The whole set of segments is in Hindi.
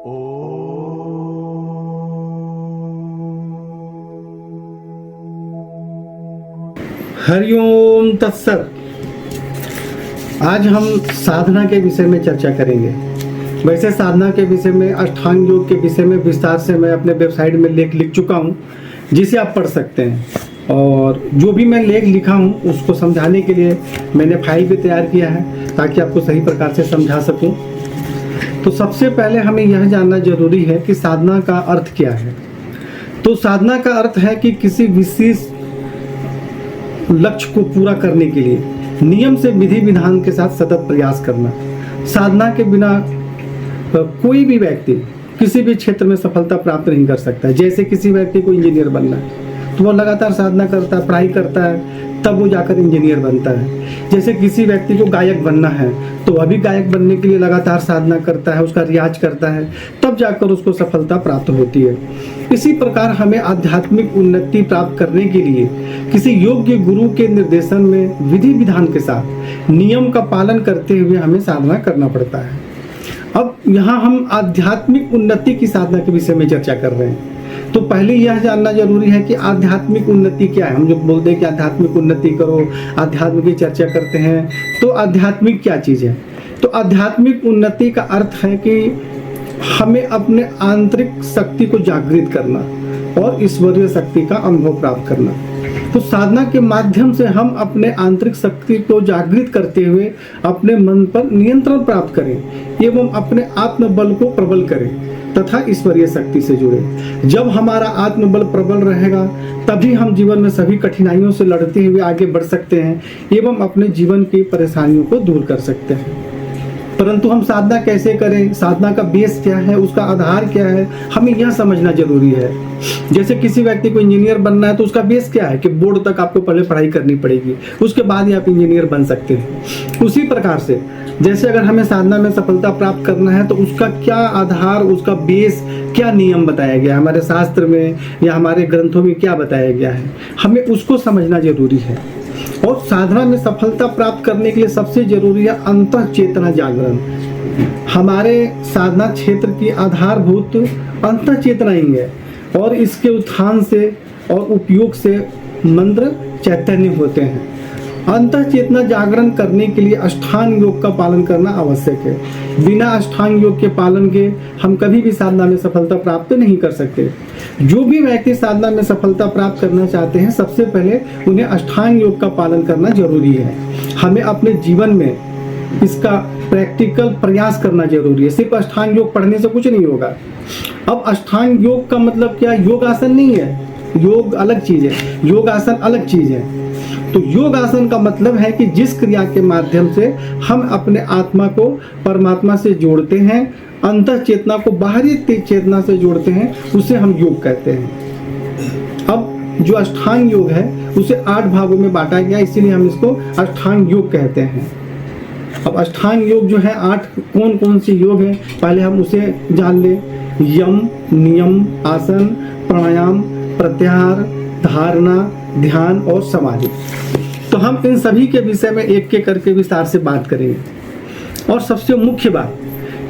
हरिओम तत्सत। आज हम साधना के विषय में चर्चा करेंगे। वैसे साधना के विषय में, अष्टांग योग के विषय में विस्तार से मैं अपने वेबसाइट में लेख लिख चुका हूँ, जिसे आप पढ़ सकते हैं। और जो भी मैं लेख लिखा हूँ उसको समझाने के लिए मैंने फाइल भी तैयार किया है, ताकि आपको सही प्रकार से समझा सकूँ। तो सबसे पहले हमें यह जानना जरूरी है कि साधना का अर्थ क्या है। तो साधना का अर्थ है कि किसी विशेष लक्ष्य को पूरा करने के लिए नियम से विधि विधान के साथ सतत प्रयास करना। साधना के बिना कोई भी व्यक्ति किसी भी क्षेत्र में सफलता प्राप्त नहीं कर सकता है। जैसे किसी व्यक्ति को इंजीनियर बनना है तो वो लगातार साधना करता है, पढ़ाई करता है, तब वो जाकर इंजीनियर बनता है। जैसे किसी व्यक्ति को गायक बनना है तो वह भी गायक बनने के लिए लगातार साधना करता है, उसका रियाज करता है, तब जाकर उसको सफलता प्राप्त होती है। इसी प्रकार हमें आध्यात्मिक उन्नति प्राप्त करने के लिए किसी योग्य गुरु के निर्देशन में विधि विधान के साथ नियम का पालन करते हुए हमें साधना करना पड़ता है। अब यहाँ हम आध्यात्मिक उन्नति की साधना के विषय में चर्चा कर रहे हैं। तो पहले यह जानना जरूरी है कि आध्यात्मिक उन्नति क्या है। हम जो बोलते हैं कि आध्यात्मिक उन्नति करो, आध्यात्म की चर्चा करते हैं, तो आध्यात्मिक क्या चीज़ है। तो आध्यात्मिक उन्नति का अर्थ है कि हमें अपने आंतरिक शक्ति को जागृत करना और ईश्वरीय शक्ति का अनुभव प्राप्त करना। तो साधना के माध्यम से हम अपने आंतरिक शक्ति को जागृत करते हुए अपने मन पर नियंत्रण प्राप्त करें एवं अपने आत्मबल को प्रबल करें तथा ईश्वरीय शक्ति से जुड़े। जब हमारा आत्मबल प्रबल रहेगा तभी हम जीवन में सभी कठिनाइयों से लड़ते हुए आगे बढ़ सकते हैं एवं अपने जीवन की परेशानियों को दूर कर सकते हैं। परंतु हम साधना कैसे करें, साधना का बेस क्या है, उसका आधार क्या है, हमें यह समझना जरूरी है। जैसे किसी व्यक्ति को इंजीनियर बनना है तो उसका बेस क्या है कि बोर्ड तक आपको पहले पढ़ाई करनी पड़ेगी, उसके बाद ही आप इंजीनियर बन सकते हैं। उसी प्रकार से जैसे अगर हमें साधना में सफलता प्राप्त करना है तो उसका क्या आधार, उसका बेस, क्या नियम बताया गया है हमारे शास्त्र में या हमारे ग्रंथों में क्या बताया गया है, हमें उसको समझना जरूरी है। और साधना में सफलता प्राप्त करने के लिए सबसे जरूरी है अंतः चेतना जागरण। हमारे साधना क्षेत्र की आधारभूत अंतः चेतना ही है और इसके उत्थान से और उपयोग से मंत्र चैतन्य होते हैं। अंतः चेतना जागरण करने के लिए अष्टांग योग का पालन करना आवश्यक है। बिना अष्टांग योग के पालन के हम कभी भी साधना में सफलता प्राप्त नहीं कर सकते। जो भी व्यक्ति साधना में सफलता प्राप्त करना चाहते हैं, सबसे पहले उन्हें अष्टांग योग का पालन करना जरूरी है। हमें अपने जीवन में इसका प्रैक्टिकल प्रयास करना जरूरी है। सिर्फ अष्टांग योग पढ़ने से कुछ नहीं होगा। अब अष्टांग योग का मतलब क्या, योग आसन नहीं है, योग अलग चीज है, योग आसन अलग चीज है। तो योग आसन का मतलब है कि जिस क्रिया के माध्यम से हम अपने आत्मा को परमात्मा से जोड़ते हैं, अंतः चेतना को बाहरी चेतना से जोड़ते हैं, उसे हम योग कहते हैं। अब जो अष्टांग योग है उसे 8 भागों में बांटा गया, इसीलिए हम इसको अष्टांग योग कहते हैं। अब अष्टांग योग जो है 8 कौन कौन से योग है, पहले हम उसे जान लें। यम, नियम, आसन, प्राणायाम, प्रत्याहार, धारणा, ध्यान और समाधि। तो हम इन सभी के विषय में एक के करके विस्तार से बात करेंगे। और सबसे मुख्य बात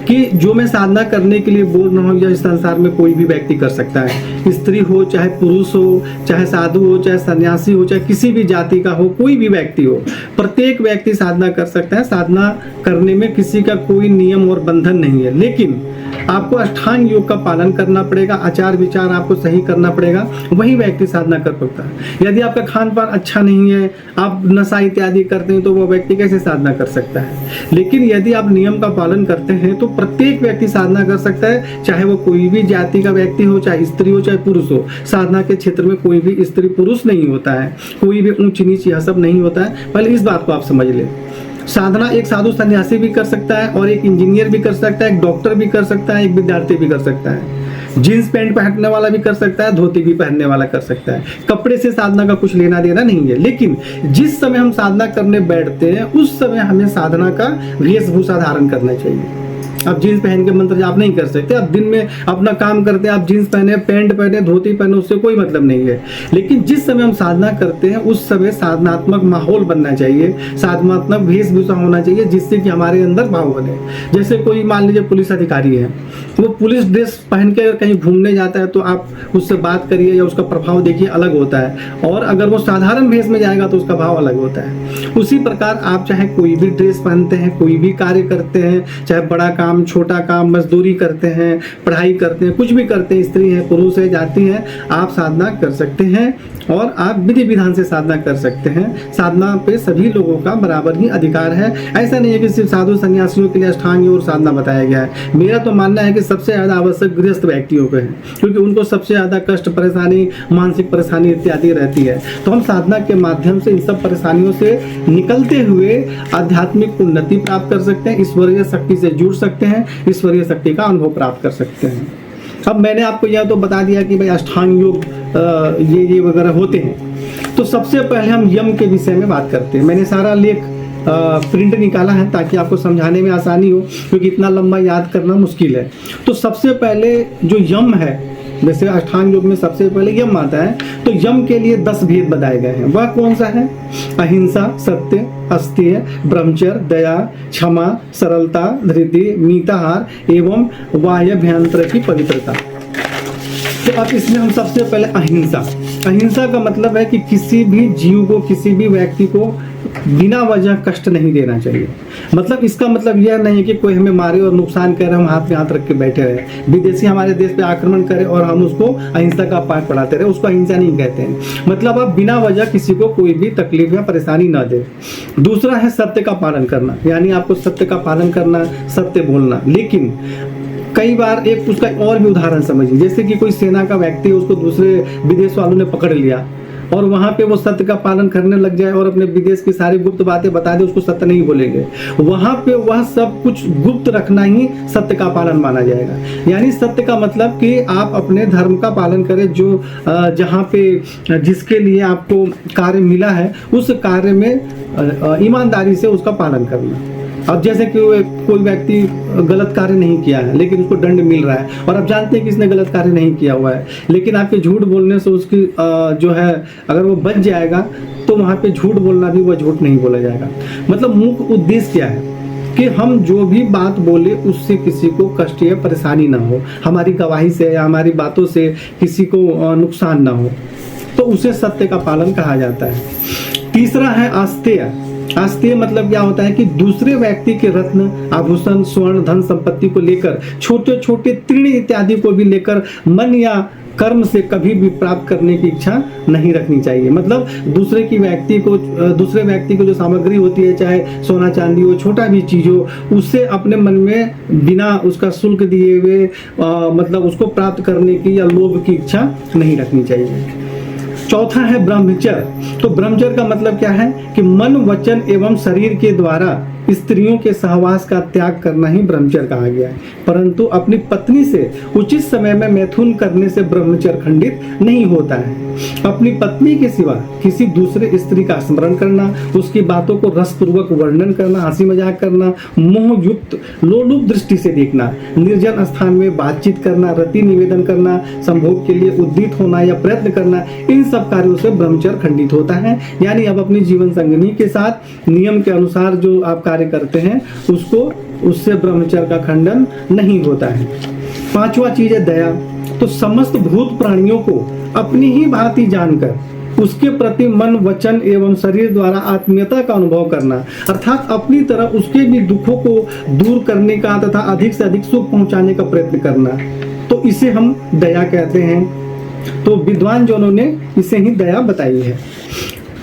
कि जो मैं साधना करने के लिए बोल रहा हूँ, यह इस संसार में कोई भी व्यक्ति कर सकता है। स्त्री हो, चाहे पुरुष हो, चाहे साधु हो, चाहे सन्यासी हो, चाहे किसी भी जाति का हो, कोई भी व्यक्ति हो, प्रत्येक व्यक्ति साधना कर सकता है। साधना करने में किसी का कोई नियम और बंधन नहीं है, लेकिन आपको अष्टांग योग का पालन करना पड़ेगा, आचार विचार आपको सही करना पड़ेगा, वही व्यक्ति साधना कर सकता है। यदि आपका खान पान अच्छा नहीं है, आप नशा इत्यादि करते हैं, तो वो व्यक्ति कैसे साधना कर सकता है। लेकिन यदि आप नियम का पालन करते हैं तो प्रत्येक व्यक्ति साधना कर सकता है, चाहे वो कोई भी जाति का व्यक्ति हो, चाहे स्त्री हो, चाहे पुरुष हो। साधना के क्षेत्र में कोई भी स्त्री पुरुष नहीं होता है, कोई भी ऊंच नीच यह सब नहीं होता है। पहले इस बात को आप समझ लें। साधना एक साधु सन्यासी भी कर सकता है और एक इंजीनियर भी कर सकता है, एक डॉक्टर भी कर सकता है, एक विद्यार्थी भी कर सकता है, जीन्स पैंट पहनने वाला भी कर सकता है, धोती भी पहनने वाला कर सकता है। कपड़े से साधना का कुछ लेना देना नहीं है। लेकिन जिस समय हम साधना करने बैठते हैं उस समय हमें साधना का वेशभूषा धारण करना चाहिए। आप जीन्स पहन के मंत्र जाप नहीं कर सकते। आप दिन में अपना काम करते हैं, आप जीन्स पहने, पैंट पहने, धोती पहने, उससे कोई मतलब नहीं है। लेकिन जिस समय हम साधना करते हैं उस समय साधनात्मक माहौल बनना चाहिए, साधनात्मक वेशभूषा होना चाहिए, जिससे कि हमारे अंदर भाव बने। जैसे कोई मान लीजिए पुलिस अधिकारी है, वो पुलिस ड्रेस पहन के कहीं घूमने जाता है तो आप उससे बात करिए या उसका प्रभाव देखिए, अलग होता है। और अगर वो साधारण भेष में जाएगा तो उसका भाव अलग होता है। उसी प्रकार आप चाहे कोई भी ड्रेस पहनते हैं, कोई भी कार्य करते हैं, चाहे बड़ा काम, छोटा काम, मजदूरी करते हैं, पढ़ाई करते हैं, कुछ भी करते हैं, स्त्री है, पुरुष है, जाति है, आप साधना कर सकते हैं और आप विधि विधान से साधना कर सकते हैं। साधना पे सभी लोगों का बराबर ही अधिकार है। ऐसा नहीं है कि सिर्फ साधु सन्यासियों के लिए अष्टांग योग और साधना बताया गया है। मेरा तो मानना है कि सबसे ज्यादा आवश्यक गृहस्थ व्यक्तियों को है, क्योंकि उनको सबसे ज्यादा कष्ट, परेशानी, मानसिक परेशानी इत्यादि रहती है। तो हम साधना के माध्यम से इन सब परेशानियों से निकलते हुए आध्यात्मिक उन्नति प्राप्त कर सकते हैं, ईश्वरीय शक्ति से जुड़ सकते हैं, ईश्वरीय शक्ति का अनुभव प्राप्त कर सकते हैं। अब मैंने आपको यह तो बता दिया कि भाई अष्टांग योग ये वगैरह होते हैं। तो सबसे पहले हम यम के विषय में बात करते हैं। मैंने सारा लेख प्रिंट निकाला है ताकि आपको समझाने में आसानी हो, क्योंकि इतना लंबा याद करना मुश्किल है। तो सबसे पहले जो यम है, वैसे अष्टांग योग में सबसे पहले यम आता है, तो यम के लिए 10 भेद बताए गए हैं। वह कौन सा है? अहिंसा, सत्य, अस्तेय, ब्रह्मचर्य, दया, क्षमा, सरलता, धृति, मिताहार एवं वायभ्यंतर की पवित्रता। तो अब इसमें हम सबसे पहले अहिंसा का मतलब है कि किसी भी जीव को, किसी भी व्यक्ति को बिना वजह कष्ट नहीं देना चाहिए। मतलब इसका मतलब यह नहीं है कि कोई हमें मारे और नुकसान करे, हम हाथ में हाथ रख के बैठे रहे। विदेशी हमारे देश पे आक्रमण करे और हम उसको अहिंसा का पाठ पढ़ाते रहे, उसको अहिंसा नहीं कहते हैं। मतलब आप बिना वजह किसी को कोई भी तकलीफ या परेशानी ना दे। दूसरा है सत्य का पालन करना, यानी आपको सत्य का पालन करना, सत्य बोलना। लेकिन कई बार एक उसका और भी उदाहरण समझिए, जैसे कि कोई सेना का व्यक्ति, उसको दूसरे विदेश वालों ने पकड़ लिया और वहां पे वो सत्य का पालन करने लग जाए और अपने विदेश की सारी गुप्त बातें बता दे, उसको सत्य नहीं बोलेंगे। वहां पे वह सब कुछ गुप्त रखना ही सत्य का पालन माना जाएगा। यानी सत्य का मतलब कि आप अपने धर्म का पालन करें, जो जहाँ पे जिसके लिए आपको कार्य मिला है उस कार्य में ईमानदारी से उसका पालन करना। अब जैसे कि कोई व्यक्ति गलत कार्य नहीं किया है लेकिन उसको दंड मिल रहा है और आप जानते हैं कि इसने गलत कार्य नहीं किया हुआ है, लेकिन आपके झूठ बोलने से उसकी जो है अगर वो बच जाएगा तो वहाँ पे झूठ बोलना भी वह झूठ नहीं बोला जाएगा। मतलब मुख्य उद्देश्य क्या है कि हम जो भी बात बोले उससे किसी को कष्ट या परेशानी ना हो, हमारी गवाही से या हमारी बातों से किसी को नुकसान ना हो, तो उसे सत्य का पालन कहा जाता है। तीसरा है आस्तेय। आस्तेय मतलब क्या होता है कि दूसरे व्यक्ति के रत्न, आभूषण, स्वर्ण, धन संपत्ति को लेकर, छोटे छोटे तृण इत्यादि को भी लेकर मन या कर्म से कभी भी प्राप्त करने की इच्छा नहीं रखनी चाहिए। मतलब दूसरे व्यक्ति को जो सामग्री होती है, चाहे सोना चांदी हो, छोटा भी चीज हो, उससे अपने मन में बिना उसका शुल्क दिए हुए मतलब उसको प्राप्त करने की या लोभ की इच्छा नहीं रखनी चाहिए। चौथा है ब्रह्मचर्य। तो ब्रह्मचर्य का मतलब क्या है कि मन, वचन एवं शरीर के द्वारा स्त्रियों के सहवास का त्याग करना ही ब्रह्मचर्य कहा गया है। परंतु अपनी पत्नी से उचित समय में मैथुन करने से ब्रह्मचर्य खंडित नहीं होता है। अपनी पत्नी के सिवा किसी दूसरे स्त्री का स्मरण करना, उसकी बातों को रसपूर्वक वर्णन करना, हंसी मजाक करना, मोह युक्त लोलुप दृष्टि से देखना, निर्जन स्थान में बातचीत करना, रति निवेदन करना, संभोग के लिए उद्यत होना या प्रयत्न करना, इन सब कार्यों से ब्रह्मचर्य खंडित होता है। यानी अब अपनी जीवन संगिनी के साथ नियम के अनुसार जो आप कार्य करते हैं उससे ब्रह्मचर्य का खंडन नहीं होता है। पांचवा चीज है दया। तो समस्त भूत प्राणियों को अपनी ही भांति जानकर उसके प्रति मन, वचन एवं शरीर द्वारा आत्मीयता का अनुभव करना, अर्थात अपनी तरह उसके भी दुखों को दूर करने का तथा अधिक से अधिक सुख पहुंचाने का प्रयत्न करना, तो इसे हम दया कहते हैं। तो विद्वान जनों ने इसे ही दया बताई है।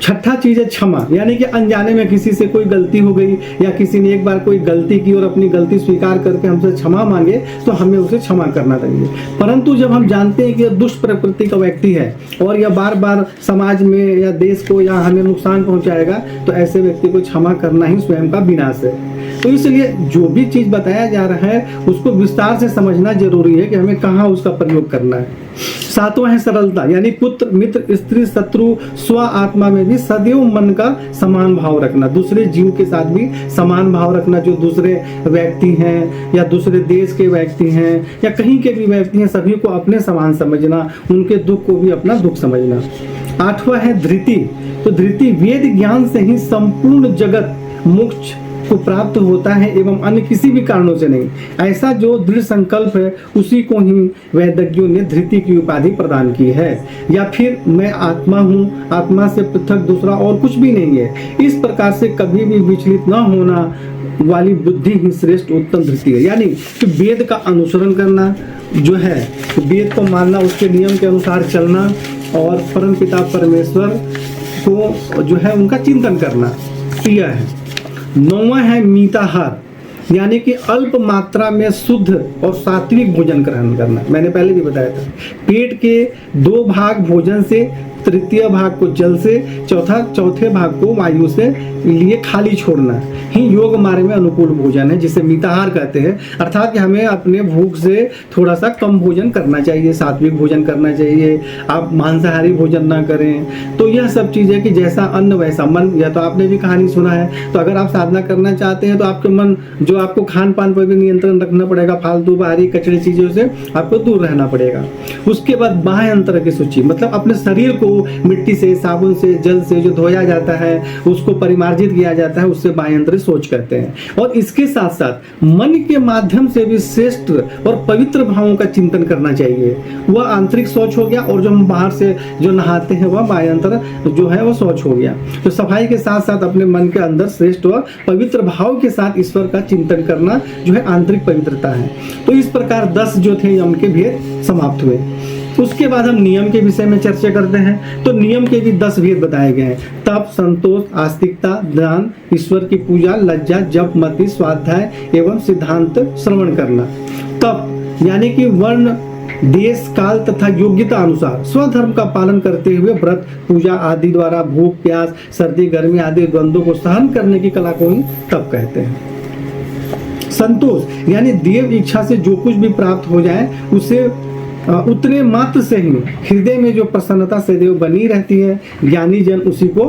छठा चीज है क्षमा। यानी कि अनजाने में किसी से कोई गलती हो गई या किसी ने एक बार कोई गलती की और अपनी गलती स्वीकार करके हमसे क्षमा मांगे तो हमें उसे क्षमा करना चाहिए। परंतु जब हम जानते हैं कि यह दुष्ट प्रकृति का व्यक्ति है और यह बार बार समाज में या देश को या हमें नुकसान पहुंचाएगा, तो ऐसे व्यक्ति को क्षमा करना ही स्वयं का विनाश है। तो इसलिए जो भी चीज बताया जा रहा है उसको विस्तार से समझना जरूरी है कि हमें कहाँ उसका प्रयोग करना है। सातवां है सरलता, यानी पुत्र मित्र स्त्री शत्रु स्व आत्मा में भी सदैव मन का समान भाव रखना, दूसरे जीव के साथ भी समान भाव रखना, जो दूसरे व्यक्ति हैं या दूसरे देश के व्यक्ति हैं या कहीं के भी व्यक्ति हैं, सभी को अपने समान समझना, उनके दुख को भी अपना दुख समझना। आठवां है धृति, तो धृति वेद ज्ञान से ही संपूर्ण जगत मोक्ष को प्राप्त होता है एवं अन्य किसी भी कारणों से नहीं, ऐसा जो दृढ़ संकल्प है उसी को ही वैदज्ञों ने धृति की उपाधि प्रदान की है। या फिर मैं आत्मा हूँ, आत्मा से पृथक दूसरा और कुछ भी नहीं है, इस प्रकार से कभी भी विचलित न होना वाली बुद्धि ही श्रेष्ठ उत्तम धृति है। यानी कि वेद का अनुसरण करना जो है, वेद को मानना, उसके नियम के अनुसार चलना और परम पिता परमेश्वर को जो है उनका चिंतन करना, यह है। नौवां है मीताहार, यानी कि अल्प मात्रा में शुद्ध और सात्विक भोजन ग्रहण करना। मैंने पहले भी बताया था, पेट के 2 भाग भोजन से, तृतीय भाग को जल से, चौथे भाग को वायु से लिए खाली छोड़ना ही योग मार्ग में अनुकूल भोजन है, जिसे मिताहार कहते हैं। अर्थात कि हमें अपने भूख से थोड़ा सा कम भोजन करना चाहिए, सात्विक भोजन करना चाहिए, आप मांसाहारी भोजन ना करें। तो यह सब चीज़ है कि जैसा अन्न वैसा मन, या तो आपने भी कहानी सुना है। तो अगर आप साधना करना चाहते हैं तो आपके मन जो आपको खान पान पर भी नियंत्रण रखना पड़ेगा, फालतू बाहरी कचरे चीज़ों से आपको दूर रहना पड़ेगा। उसके बाद बाह्य अंतर की सूची, मतलब अपने शरीर को मिट्टी से, साबुन से, जल से जो धोया जाता है, उसको परिमार्जित किया जाता है, उससे बाह्यांतरिक सोच कहते हैं। और इसके साथ साथ मन के माध्यम से भी श्रेष्ठ और पवित्र भावों का चिंतन करना चाहिए। वह आंतरिक सोच हो गया, और जो हम बाहर से जो नहाते हैं वह बाह्यांतर जो है वह सोच हो गया। तो सफाई के साथ साथ अपने मन के अंदर श्रेष्ठ और पवित्र भाव के साथ ईश्वर का चिंतन करना जो है आंतरिक पवित्रता है। तो इस प्रकार 10 जो थे यम के भेद समाप्त हुए। उसके बाद हम नियम के विषय में चर्चा करते हैं। तो नियम के भी 10 भेद बताए गए हैं। तप, संतोष, आस्तिकता, दान, ईश्वर की पूजा, लज्जा, जप, मति, स्वाध्याय एवं सिद्धांत श्रवण करना। तप यानी कि वर्ण, देश, काल तथा योग्यता अनुसार स्वधर्म का पालन करते हुए व्रत, पूजा आदि द्वारा भूख, प्यास, सर्दी, गर्मी आदि द्वंद्वों को सहन करने की कला को ही तप कहते हैं। संतोष यानी देव इच्छा से जो कुछ भी प्राप्त हो जाए उसे उतने मात्र से ही हृदय में जो प्रसन्नता सदैव बनी रहती है, ज्ञानी जन उसी को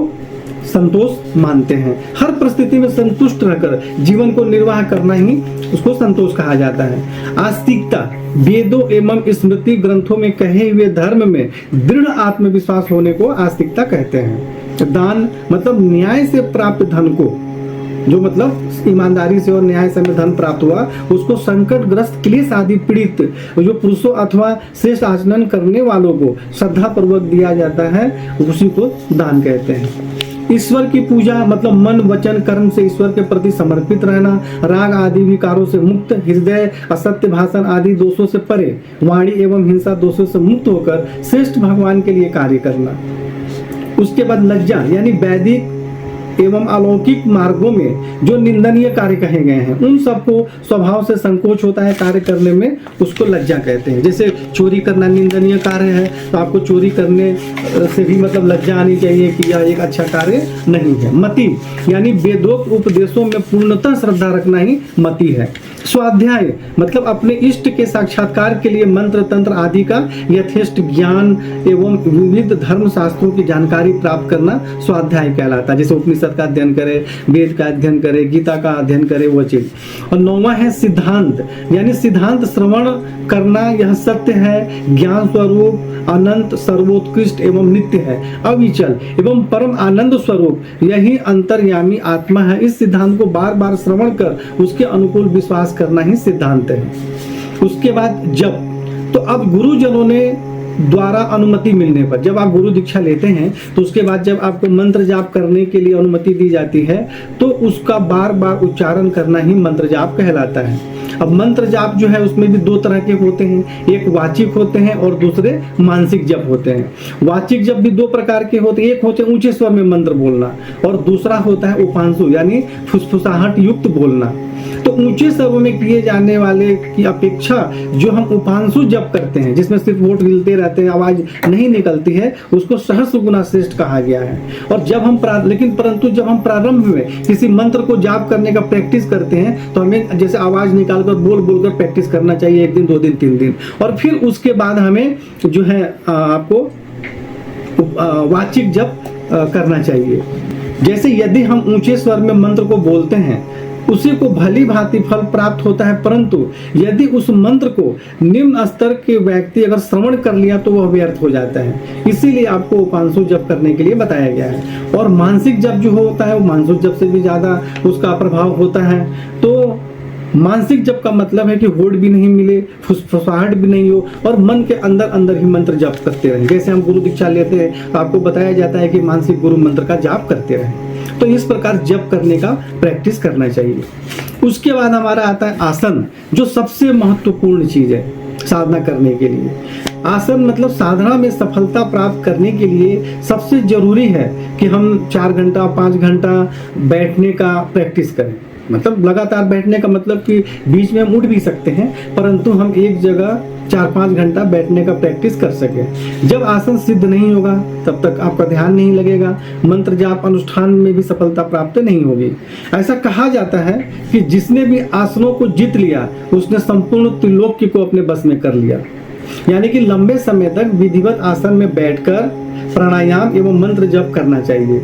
संतोष मानते हैं। हर परिस्थिति में संतुष्ट रहकर जीवन को निर्वाह करना ही उसको संतोष कहा जाता है। आस्तिकता वेदों एवं स्मृति ग्रंथों में कहे हुए धर्म में दृढ़ आत्मविश्वास होने को आस्तिकता कहते हैं। दान मतलब न्याय से प्राप्त धन को, जो मतलब ईमानदारी से और न्याय से धन प्राप्त हुआ, उसको संकटग्रस्त, क्लेश आदि पीड़ित जो पुरुषों अथवा श्रेष्ठ आचरण करने वालों को श्रद्धा पूर्वक दिया जाता है, उसी को दान कहते हैं। ईश्वर की पूजा मतलब मन, वचन, कर्म से ईश्वर के प्रति समर्पित रहना, राग आदि विकारों से मुक्त, हृदय, असत्य भाषण आदि दोषों से परे, वाणी एवं हिंसा दोषों से मुक्त होकर श्रेष्ठ भगवान के लिए कार्य करना। उसके बाद लज्जा यानी वैदिक एवं अलौकिक मार्गों में जो निंदनीय कार्य कहे गए हैं, उन सबको स्वभाव से संकोच होता है कार्य करने में, उसको लज्जा कहते हैं। जैसे चोरी करना निंदनीय कार्य है, तो आपको चोरी करने से भी मतलब लज्जा आनी चाहिए कि यह एक अच्छा कार्य नहीं है। मति यानी वेदोक्त उपदेशों में पूर्णतः श्रद्धा रखना ही मति है। स्वाध्याय मतलब अपने इष्ट के साक्षात्कार के लिए मंत्र, तंत्र आदि का यथेष्ट ज्ञान एवं विविध धर्म शास्त्रों की जानकारी प्राप्त करना स्वाध्याय कहलाता है। जैसे उपनिषद का अध्ययन करे, वेद का अध्ययन करे, गीता का अध्ययन करे, वो चीज। और 9वां है सिद्धांत, यानी सिद्धांत श्रवण करना, यह सत्य है, ज्ञान स्वरूप, अनंत, सर्वोत्कृष्ट एवं नित्य है, अविचल एवं परम आनंद स्वरूप, यही अंतर्यामी आत्मा है। इस सिद्धांत को बार बार श्रवण कर उसके अनुकूल विश्वास करना ही सिद्धांत है। उसके बाद जप, तो अब गुरुजनों ने द्वारा अनुमति मिलने पर, जब आप गुरु दीक्षा लेते हैं तो उसके बाद जब आपको मंत्र जाप करने के लिए अनुमति दी जाती है, तो उसका बार बार उच्चारण करना ही मंत्र जाप कहलाता है। अब मंत्र जाप जो है उसमें भी 2 तरह के होते हैं, एक वाचिक होते हैं और दूसरे मानसिक जप होते हैं। वाचिक जप भी 2 प्रकार के होते हैं, एक होते ऊंचे स्वर में मंत्र बोलना और दूसरा होता है उपांशु यानी फुसफुसाहट युक्त बोलना। तो ऊंचे स्वरों में किए जाने वाले की अपेक्षा जो हम उपांशु जप करते हैं, जिसमें सिर्फ होंठ हिलते रहते हैं, आवाज नहीं निकलती है, उसको सहस्र गुना श्रेष्ठ कहा गया है। और जब हम परंतु जब हम प्रारंभ में किसी मंत्र को जाप करने का प्रैक्टिस करते हैं तो हमें जैसे आवाज निकालकर बोल कर प्रैक्टिस करना चाहिए 1 दिन 2 दिन 3 दिन, और फिर उसके बाद हमें जो है आपको वाचिक जप करना चाहिए। जैसे यदि हम ऊंचे स्वर में मंत्र को बोलते हैं उसी को भली भांति फल प्राप्त होता है, परंतु यदि उस मंत्र को निम्न स्तर के व्यक्ति अगर श्रवण कर लिया तो वह व्यर्थ हो जाता है। इसीलिए आपको उपांशु जप करने के लिए बताया गया है। और मानसिक जप जो होता है वो मानसिक जप से भी ज्यादा उसका प्रभाव होता है। तो मानसिक जप का मतलब है कि होड़ भी नहीं मिले, फुसफुसाहट भी नहीं हो, और मन के अंदर अंदर ही मंत्र जप करते रहें। जैसे हम गुरु दीक्षा लेते हैं तो आपको बताया जाता है कि मानसिक गुरु मंत्र का जाप करते रहें। तो इस प्रकार जप करने का प्रैक्टिस करना चाहिए। उसके बाद हमारा आता है आसन, जो सबसे महत्वपूर्ण चीज है साधना करने के लिए। आसन मतलब साधना में सफलता प्राप्त करने के लिए सबसे जरूरी है कि हम 4 घंटा 5 घंटा बैठने का प्रैक्टिस करें। मतलब लगातार बैठने का मतलब कि बीच में हम उठ भी सकते हैं, परंतु हम एक जगह 4-5 घंटा बैठने का प्रैक्टिस कर सकें। जब आसन सिद्ध नहीं होगा तब तक आपका ध्यान नहीं लगेगा, मंत्र जाप अनुष्ठान में भी सफलता प्राप्त नहीं होगी। ऐसा कहा जाता है कि जिसने भी आसनों को जीत लिया उसने संपूर्ण त्रिलोक्य को अपने बस में कर लिया। यानी कि लंबे समय तक विधिवत आसन में बैठकर प्राणायाम एवं मंत्र जप करना चाहिए।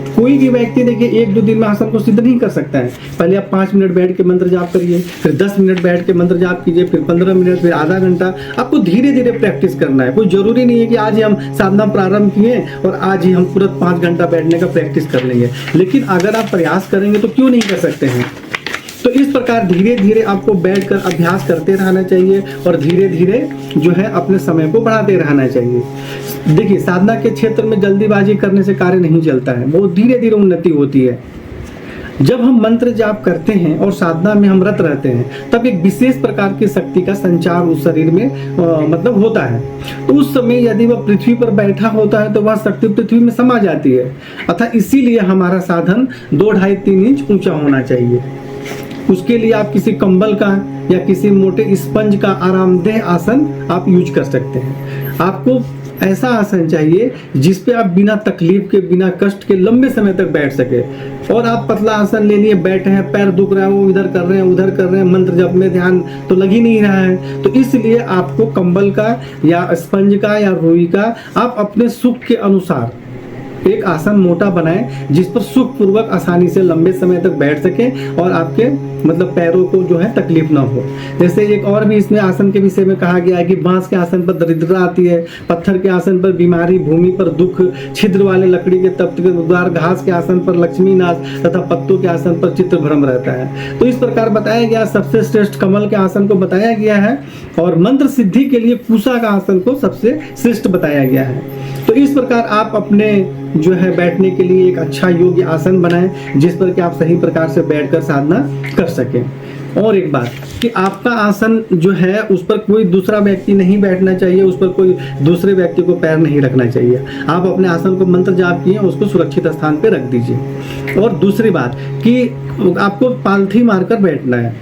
कोई भी व्यक्ति देखिए 1-2 दिन में आसन को सिद्ध नहीं कर सकता है। पहले आप 5 मिनट बैठ के मंत्र जाप करिए, फिर 10 मिनट बैठ के मंत्र जाप कीजिए, फिर 15 मिनट, फिर आधा घंटा। आपको धीरे धीरे प्रैक्टिस करना है। कोई जरूरी नहीं है कि आज ही हम साधना प्रारंभ किए और आज ही हम तुरंत 5 घंटा बैठने का प्रैक्टिस कर लेंगे। लेकिन अगर आप प्रयास करेंगे तो क्यों नहीं कर सकते हैं। तो इस प्रकार धीरे धीरे आपको बैठकर अभ्यास करते रहना चाहिए और धीरे धीरे जो है अपने समय को बढ़ाते रहना चाहिए। देखिए साधना के क्षेत्र में जल्दीबाजी करने से कार्य नहीं चलता है, बहुत धीरे धीरे उन्नति होती है। जब हम मंत्र जाप करते हैं और साधना में हम रत रहते हैं तब एक विशेष प्रकार की शक्ति का संचार उस शरीर में मतलब होता है। तो उस समय यदि वह पृथ्वी पर बैठा होता है तो वह शक्ति पृथ्वी में समा जाती है। अतः इसीलिए हमारा साधन 2-2.5-3 इंच ऊंचा होना चाहिए। उसके लिए आप किसी कंबल का या किसी मोटे स्पंज का आरामदेह आसन आप यूज कर सकते हैं। आपको ऐसा आसन चाहिए जिस पे आप बिना तकलीफ के, बिना कष्ट के लंबे समय तक बैठ सके। और आप पतला आसन ले लिए, बैठे हैं, पैर दुख रहे हैं, वो इधर कर रहे हैं उधर कर रहे हैं, मंत्र जप में ध्यान तो लग ही नहीं रहा है। तो इसलिए आपको कंबल का या स्पंज का या रुई का आप अपने सुख के अनुसार एक आसन मोटा बनाएं जिस पर सुखपूर्वक आसानी से लंबे समय तक बैठ सके और आपके मतलब पैरों को जो है तकलीफ ना हो। जैसे एक और भी इसमें आसन के विषय में कहा गया है कि बांस के आसन पर दरिद्रता आती है, पत्थर के आसन पर बीमारी, भूमि पर दुख, छिद्र वाले लकड़ी के तप्त के द्वार, घास के आसन पर लक्ष्मी नाश तथा पत्तों के आसन पर चित्र भ्रम रहता है। तो इस प्रकार बताया गया, सबसे श्रेष्ठ कमल के आसन को बताया गया है और मंत्र सिद्धि के लिए पूषा का आसन को सबसे श्रेष्ठ बताया गया है। तो इस प्रकार आप अपने जो है बैठने के लिए एक अच्छा योग्य आसन बनाएं जिस पर कि आप सही प्रकार से बैठकर साधना कर सकें। और एक बात कि आपका आसन जो है उस पर कोई दूसरा व्यक्ति नहीं बैठना चाहिए, उस पर कोई दूसरे व्यक्ति को पैर नहीं रखना चाहिए। आप अपने आसन को मंत्र जाप किए उसको सुरक्षित स्थान पर रख दीजिए। और दूसरी बात कि आपको पालथी मारकर बैठना है,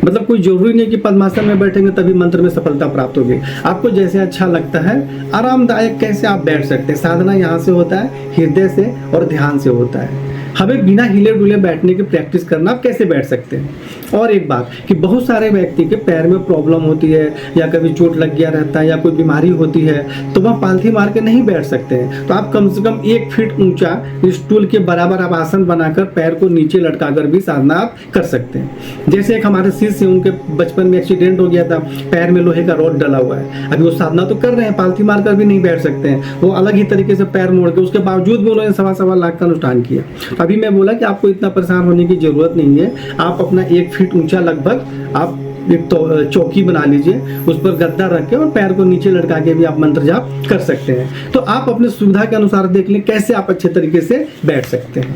मतलब कोई जरूरी नहीं कि पद्मासन में बैठेंगे तभी मंत्र में सफलता प्राप्त होगी। आपको जैसे अच्छा लगता है आरामदायक कैसे आप बैठ सकते हैं। साधना यहाँ से होता है, हृदय से और ध्यान से होता है। हमें बिना हिले डुले बैठने की प्रैक्टिस करना, आप कैसे बैठ सकते हैं। और एक बात कि बहुत सारे व्यक्ति के पैर में प्रॉब्लम होती है या कभी चोट लग गया रहता है या कोई बीमारी होती है तो वह पालथी मार के नहीं बैठ सकते हैं। तो आप कम से कम 1 फीट ऊंचा स्टूल के बराबर आप आसन बनाकर पैर को नीचे लटकाकर भी साधना आप कर सकते हैं। जैसे एक हमारे शिष्य, उनके बचपन में एक्सीडेंट हो गया था, पैर में लोहे का रॉड डला हुआ है। अभी वो साधना तो कर रहे हैं, पालथी मारकर भी नहीं बैठ सकते हैं, वो अलग ही तरीके से पैर मोड़ के, उसके बावजूद भी उन्होंने 1.25 लाख का अनुष्ठान किया। अभी मैं बोला कि आपको इतना परेशान होने की जरूरत नहीं है। आप अपना 1 फीट ऊंचा लगभग आप एक चौकी बना लीजिए, उस पर गद्दा रख के और पैर को नीचे लटका के भी आप मंत्र जाप कर सकते हैं। तो आप अपने सुविधा के अनुसार देख लें कैसे आप अच्छे तरीके से बैठ सकते हैं।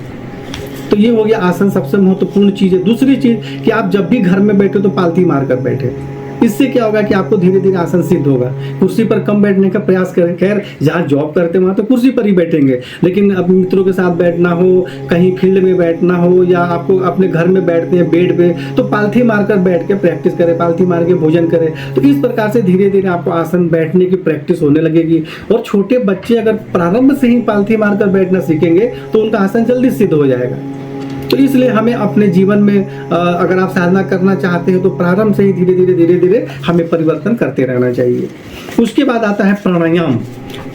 तो ये हो गया आसन, सबसे महत्वपूर्ण चीज है। दूसरी चीज कि आप जब भी घर में बैठे तो पालथी मारकर बैठे। इससे क्या होगा कि आपको धीरे धीरे आसन सिद्ध होगा। कुर्सी पर कम बैठने का प्रयास करें। खैर जहाँ जॉब करते हैं वहाँ तो कुर्सी पर ही बैठेंगे, लेकिन अपने मित्रों के साथ बैठना हो, कहीं फील्ड में बैठना हो, या आपको अपने घर में बैठते हैं बेड पे, तो पालथी मारकर बैठ के प्रैक्टिस करें, पालथी मार के भोजन करें। तो इस प्रकार से धीरे धीरे आपको आसन बैठने की प्रैक्टिस होने लगेगी। और छोटे बच्चे अगर प्रारंभ से ही पालथी मारकर बैठना सीखेंगे तो उनका आसन जल्दी सिद्ध हो जाएगा। तो इसलिए हमें अपने जीवन में अगर आप साधना करना चाहते हैं तो प्रारंभ से ही धीरे धीरे हमें परिवर्तन करते रहना चाहिए। उसके बाद आता है प्राणायाम।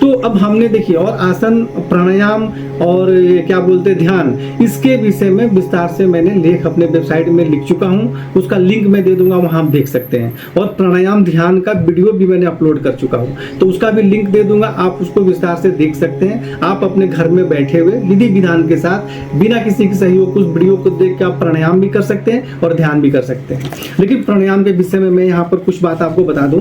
तो अब हमने देखिए और आसन, प्राणायाम और क्या बोलते हैं ध्यान, इसके विषय में विस्तार से मैंने लेख अपने वेबसाइट में लिख चुका हूँ, उसका लिंक मैं दे दूंगा, वहाँ आप देख सकते हैं। और प्राणायाम ध्यान का वीडियो भी मैंने अपलोड कर चुका हूँ, तो उसका भी लिंक दे दूंगा, आप उसको विस्तार से देख सकते हैं। आप अपने घर में बैठे हुए विधि विधान के साथ बिना किसी के सहयोग उस वीडियो को देख के आप प्राणायाम भी कर सकते हैं और ध्यान भी कर सकते हैं। लेकिन प्राणायाम के विषय में मैं यहाँ पर कुछ बात आपको बता दूं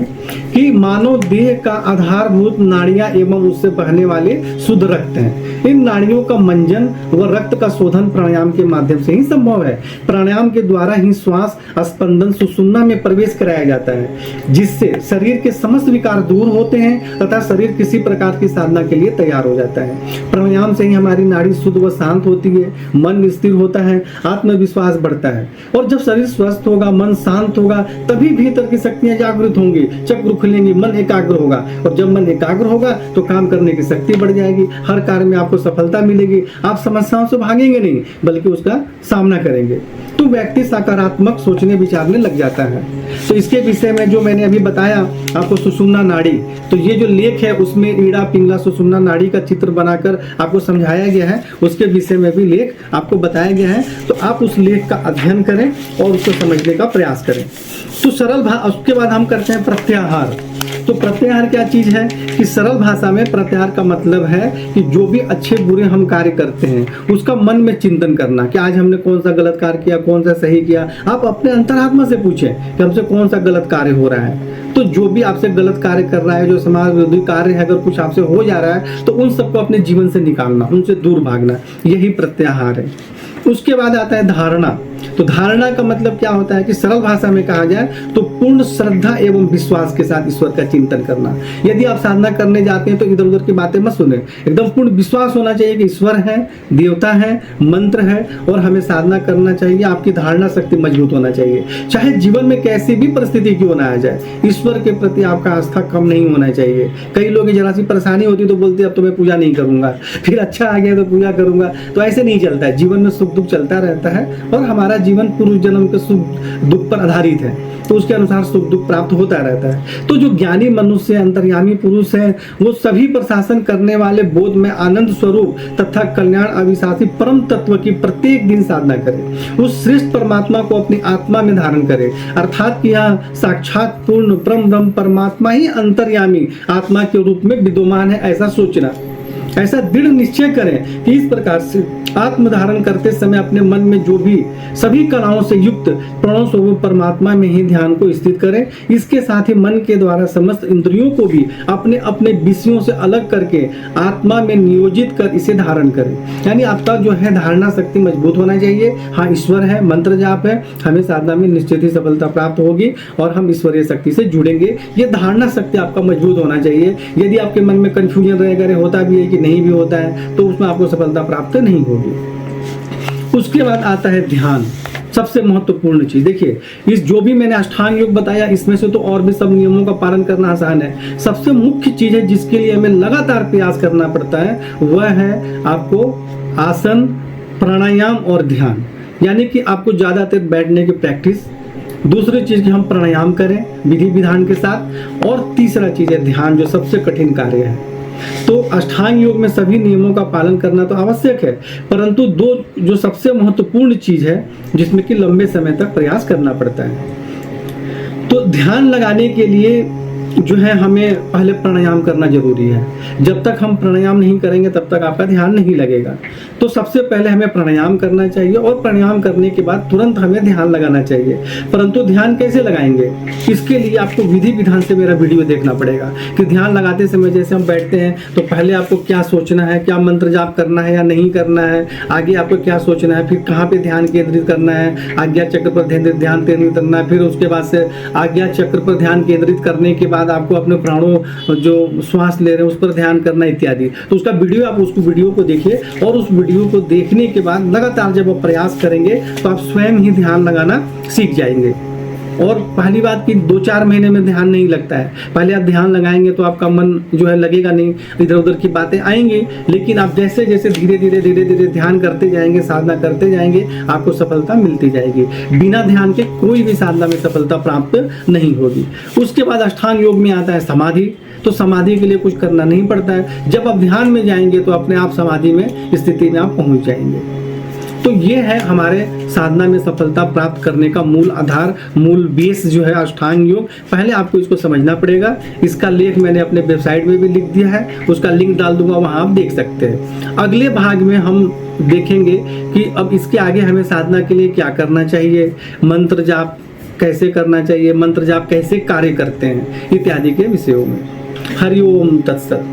कि मानव देह का आधारभूत नाड़ियां एवं उससे बहने वाले शुद्ध रक्त हैं। इन नाड़ियों का मंजन व रक्त का शोधन प्राणायाम के माध्यम से ही संभव है। प्राणायाम के द्वारा ही श्वास स्पंदन सुषुम्ना में प्रवेश कराया जाता है, जिससे शरीर के समस्त विकार दूर होते हैं तथा शरीर किसी प्रकार की साधना के लिए तैयार हो जाता है। प्राणायाम से ही हमारी नाड़ी शुद्ध व शांत होती है, मन स्थिर होता है, आत्मविश्वास बढ़ता है। और जब शरीर स्वस्थ होगा, मन शांत होगा, तभी भीतर की शक्तियां जागृत होंगी, चक्र खुलेंगी, मन एकाग्र होगा। और जब मन एकाग्र होगा तो काम करने की शक्ति बढ़ जाएगी, हर कार्य में आपको सफलता मिलेगी। आप समस्याओं से भागेंगे नहीं बल्कि उसका सामना करेंगे। तो व्यक्ति सकारात्मक सोचने विचारने लग जाता है। तो इसके विषय में जो मैंने अभी बताया आपको, सुषुम्ना नाड़ी, तो ये जो लेख है उसमें ईड़ा पिंगला सुषुम्ना नाड़ी का चित्र बनाकर आपको समझाया गया है, उसके विषय में भी लेख आपको बताया गया है। तो आप उस लेख का अध्ययन करें और उसको समझने का प्रयास करें। तो सरल उसके बाद हम करते हैं प्रत्याहार। तो प्रत्याहार क्या चीज है कि सरल भाषा में प्रत्याहार का मतलब है कि जो भी अच्छे बुरे हम कार्य करते हैं उसका मन में चिंतन करना कि आज हमने कौन सा गलत कार्य किया, कौन सा सही किया। आप अपने अंतरात्मा से पूछें कि हमसे कौन सा गलत कार्य हो रहा है। तो जो भी आपसे गलत कार्य कर रहा है, जो समाज विरोधी कार्य है, अगर कुछ आपसे हो जा रहा है तो उन सबको अपने जीवन से निकालना, उनसे दूर भागना, यही प्रत्याहार है। उसके बाद आता है धारणा। तो धारणा का मतलब क्या होता है कि सरल भाषा में कहा जाए तो पूर्ण श्रद्धा एवं विश्वास के साथ ईश्वर का चिंतन करना। यदि आप साधना करने जाते हैं तो इधर उधर की बातें मत सुने, एकदम पूर्ण विश्वास होना चाहिए कि ईश्वर है, देवता है, मंत्र है और हमें साधना करना चाहिए। आपकी धारणा शक्ति मजबूत होना चाहिए, चाहे जीवन में कैसी भी परिस्थिति क्यों ना आ जाए, ईश्वर के प्रति आपका आस्था कम नहीं होना चाहिए। कई लोग जरा सी परेशानी होती तो बोलते अब तो मैं पूजा नहीं करूंगा, फिर अच्छा आ गया तो पूजा करूंगा। तो ऐसे नहीं चलता है, जीवन में सुख दुख चलता रहता है और हमारा जीवन पूर्व जन्म के सुख दुख पर आधारित है, तो उसके अनुसार सुख दुख प्राप्त होता रहता है। तो जो ज्ञानी मनुष्य, अंतर्यामी पुरुष है, वो सभी प्रशासन करने वाले बोध में आनंद स्वरूप तथा कल्याण अविनाशी परम तत्व की प्रत्येक दिन साधना करे। उस श्रेष्ठ परमात्मा को अपनी आत्मा में धारण करे, अर्थात कि यहाँ साक्षात पूर्ण ब्रह्म परमात्मा ही अंतर्यामी आत्मा के रूप में विद्यमान है, ऐसा सोचना, ऐसा दृढ़ निश्चय करें कि इस प्रकार से आत्म धारण करते समय अपने मन में जो भी सभी कलाओं से युक्त प्रणव स्वरूप परमात्मा में ही ध्यान को स्थित करें। इसके साथ ही मन के द्वारा समस्त इंद्रियों को भी अपने अपने विषयों से अलग करके आत्मा में नियोजित कर इसे धारण करें। यानी आपका जो है धारणा शक्ति मजबूत होना चाहिए। हाँ, ईश्वर है, मंत्र जाप है, हमें साधना में निश्चित ही सफलता प्राप्त होगी और हम ईश्वरीय शक्ति से जुड़ेंगे। ये धारणा शक्ति आपका मजबूत होना चाहिए। यदि आपके मन में कंफ्यूजन रहेगा, होता भी है कि नहीं भी होता है, तो उसमें आपको सफलता प्राप्त नहीं होगी। उसके बाद आता है ध्यान, सबसे महत्वपूर्ण चीज। देखिए, इस जो भी मैंने अष्टांग योग बताया इसमें से तो और भी सब नियमों का पालन करना आसान है। सबसे मुख्य चीज है जिसके लिए हमें लगातार प्रयास करना पड़ता है, वह है आपको आसन, प्राणायाम और ध्यान। यानी कि आपको ज्यादातर बैठने की प्रैक्टिस, दूसरी चीज कि हम प्राणायाम करें विधि विधान के साथ, और तीसरा चीज है ध्यान, जो सबसे कठिन कार्य है। तो अष्टांग योग में सभी नियमों का पालन करना तो आवश्यक है, परंतु दो जो सबसे महत्वपूर्ण चीज है जिसमें कि लंबे समय तक प्रयास करना पड़ता है। तो ध्यान लगाने के लिए जो है हमें पहले प्राणायाम करना जरूरी है। जब तक हम प्राणायाम नहीं करेंगे तब तक आपका ध्यान नहीं लगेगा। तो सबसे पहले हमें प्राणायाम करना चाहिए और प्राणायाम करने के बाद तुरंत हमें ध्यान लगाना चाहिए। परंतु ध्यान कैसे लगाएंगे, इसके लिए आपको विधि विधान से मेरा वीडियो देखना पड़ेगा कि ध्यान लगाते समय जैसे हम बैठते हैं तो पहले आपको क्या सोचना है, क्या मंत्र जाप करना है या नहीं करना है, आगे आपको क्या सोचना है, फिर कहाँ पे ध्यान केंद्रित करना है, आज्ञा चक्र पर ध्यान केंद्रित करना है, फिर उसके बाद से आज्ञा चक्र पर ध्यान केंद्रित करने के बाद आपको अपने प्राणों जो श्वास ले रहे हैं उस पर ध्यान करना इत्यादि। तो उसका वीडियो आप उसको वीडियो को देखिए और उस वीडियो को देखने के बाद लगातार जब आप प्रयास करेंगे तो आप स्वयं ही ध्यान लगाना सीख जाएंगे। और पहली बात कि 2-4 महीने में ध्यान नहीं लगता है। पहले आप ध्यान लगाएंगे तो आपका मन जो है लगेगा नहीं, इधर उधर की बातें आएंगी, लेकिन आप जैसे जैसे धीरे धीरे ध्यान करते जाएंगे, साधना करते जाएंगे, आपको सफलता मिलती जाएगी। बिना ध्यान के कोई भी साधना में सफलता प्राप्त नहीं होगी। उसके बाद अष्टांग योग में आता है समाधि। तो समाधि के लिए कुछ करना नहीं पड़ता है। जब आप ध्यान में जाएंगे तो अपने आप समाधि में स्थिति में आप पहुंच जाएंगे। तो ये है हमारे साधना में सफलता प्राप्त करने का मूल आधार, मूल बेस जो है अष्टांग योग। पहले आपको इसको समझना पड़ेगा। इसका लेख मैंने अपने वेबसाइट में भी लिख दिया है, उसका लिंक डाल दूंगा, वहां आप देख सकते हैं। अगले भाग में हम देखेंगे कि अब इसके आगे हमें साधना के लिए क्या करना चाहिए, मंत्र जाप कैसे करना चाहिए, मंत्र जाप कैसे कार्य करते हैं, इत्यादि के विषयों में। हरि ओम तत्सत।